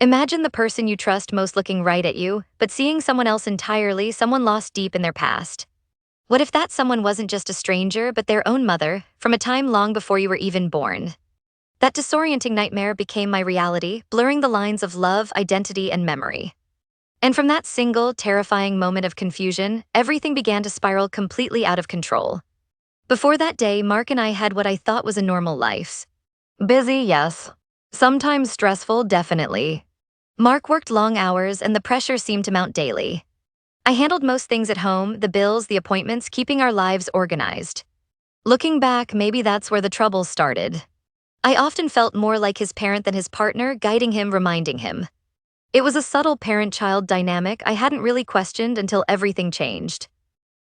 Imagine the person you trust most looking right at you, but seeing someone else entirely, someone lost deep in their past. What if that someone wasn't just a stranger, but their own mother, from a time long before you were even born? That disorienting nightmare became my reality, blurring the lines of love, identity, and memory. And from that single, terrifying moment of confusion, everything began to spiral completely out of control. Before that day, Mark and I had what I thought was a normal life. Busy, yes. Sometimes stressful, definitely. Mark worked long hours and the pressure seemed to mount daily. I handled most things at home, the bills, the appointments, keeping our lives organized. Looking back, maybe that's where the trouble started. I often felt more like his parent than his partner, guiding him, reminding him. It was a subtle parent-child dynamic I hadn't really questioned until everything changed.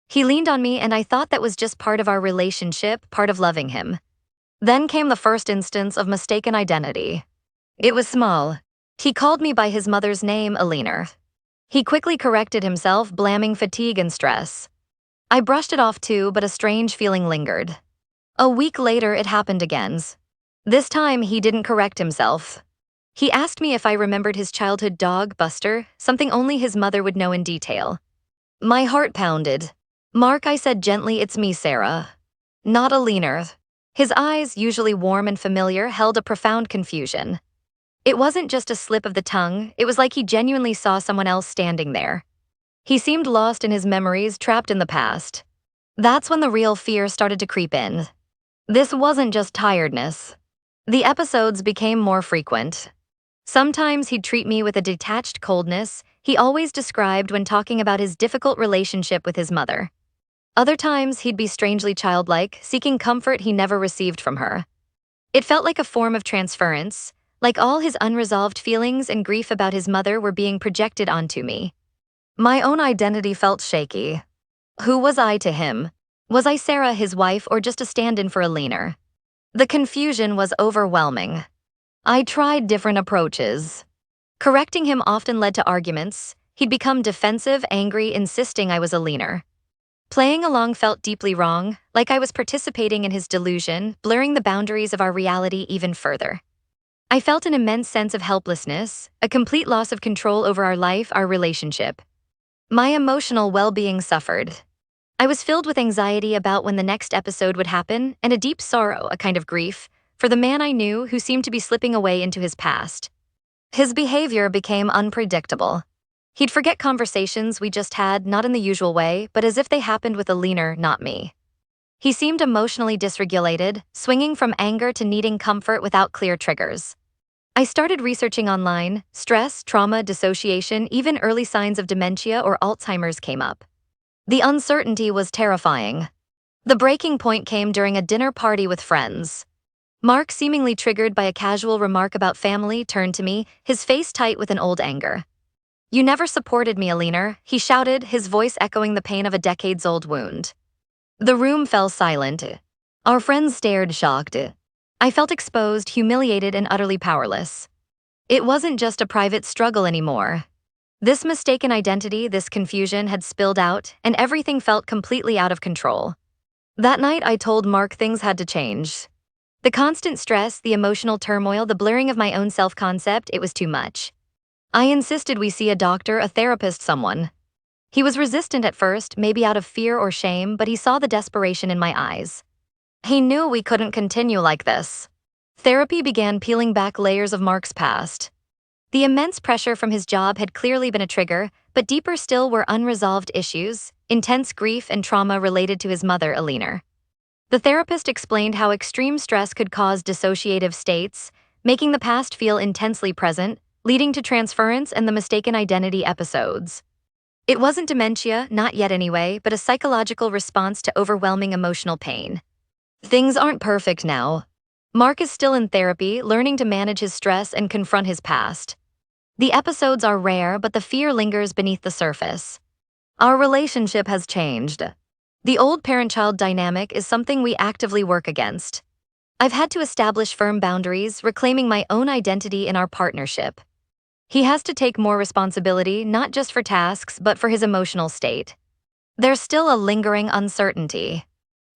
He leaned on me and I thought that was just part of our relationship, part of loving him. Then came the first instance of mistaken identity. It was small. He called me by his mother's name, Alina. He quickly corrected himself, blaming fatigue and stress. I brushed it off too, but a strange feeling lingered. A week later, it happened again. This time, he didn't correct himself. He asked me if I remembered his childhood dog, Buster, something only his mother would know in detail. My heart pounded. Mark, I said gently, it's me, Sarah. Not Alina. His eyes, usually warm and familiar, held a profound confusion. It wasn't just a slip of the tongue, it was like he genuinely saw someone else standing there. He seemed lost in his memories, trapped in the past. That's when the real fear started to creep in. This wasn't just tiredness. The episodes became more frequent. Sometimes he'd treat me with a detached coldness he always described when talking about his difficult relationship with his mother. Other times, he'd be strangely childlike, seeking comfort he never received from her. It felt like a form of transference, like all his unresolved feelings and grief about his mother were being projected onto me. My own identity felt shaky. Who was I to him? Was I Sarah, his wife, or just a stand-in for Alina? The confusion was overwhelming. I tried different approaches. Correcting him often led to arguments. He'd become defensive, angry, insisting I was Alina. Playing along felt deeply wrong, like I was participating in his delusion, blurring the boundaries of our reality even further. I felt an immense sense of helplessness, a complete loss of control over our life, our relationship. My emotional well-being suffered. I was filled with anxiety about when the next episode would happen, and a deep sorrow, a kind of grief, for the man I knew who seemed to be slipping away into his past. His behavior became unpredictable. He'd forget conversations we just had, not in the usual way, but as if they happened with Alina, not me. He seemed emotionally dysregulated, swinging from anger to needing comfort without clear triggers. I started researching online. Stress, trauma, dissociation, even early signs of dementia or Alzheimer's came up. The uncertainty was terrifying. The breaking point came during a dinner party with friends. Mark, seemingly triggered by a casual remark about family, turned to me, his face tight with an old anger. "You never supported me, Alina," he shouted, his voice echoing the pain of a decades-old wound. The room fell silent. Our friends stared, shocked. I felt exposed, humiliated, and utterly powerless. It wasn't just a private struggle anymore. This mistaken identity, this confusion had spilled out, and everything felt completely out of control. That night, I told Mark things had to change. The constant stress, the emotional turmoil, the blurring of my own self-concept, it was too much. I insisted we see a doctor, a therapist, someone. He was resistant at first, maybe out of fear or shame, but he saw the desperation in my eyes. He knew we couldn't continue like this. Therapy began peeling back layers of Mark's past. The immense pressure from his job had clearly been a trigger, but deeper still were unresolved issues, intense grief and trauma related to his mother, Alina. The therapist explained how extreme stress could cause dissociative states, making the past feel intensely present, leading to transference and the mistaken identity episodes. It wasn't dementia, not yet anyway, but a psychological response to overwhelming emotional pain. Things aren't perfect now. Mark is still in therapy, learning to manage his stress and confront his past. The episodes are rare, but the fear lingers beneath the surface. Our relationship has changed. The old parent-child dynamic is something we actively work against. I've had to establish firm boundaries, reclaiming my own identity in our partnership. He has to take more responsibility, not just for tasks, but for his emotional state. There's still a lingering uncertainty.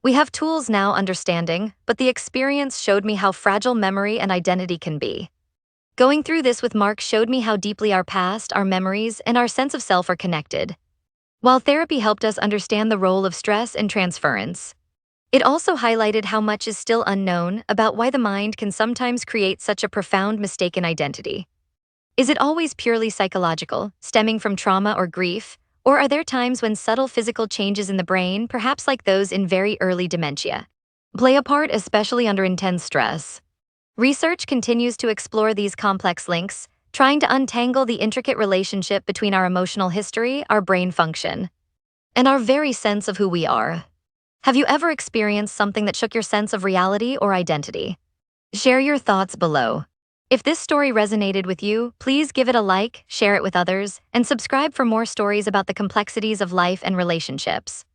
We have tools now, understanding, but the experience showed me how fragile memory and identity can be. Going through this with Mark showed me how deeply our past, our memories, and our sense of self are connected. While therapy helped us understand the role of stress and transference, it also highlighted how much is still unknown about why the mind can sometimes create such a profound mistaken identity. Is it always purely psychological, stemming from trauma or grief, or are there times when subtle physical changes in the brain, perhaps like those in very early dementia, play a part, especially under intense stress? Research continues to explore these complex links, trying to untangle the intricate relationship between our emotional history, our brain function, and our very sense of who we are. Have you ever experienced something that shook your sense of reality or identity? Share your thoughts below. If this story resonated with you, please give it a like, share it with others, and subscribe for more stories about the complexities of life and relationships.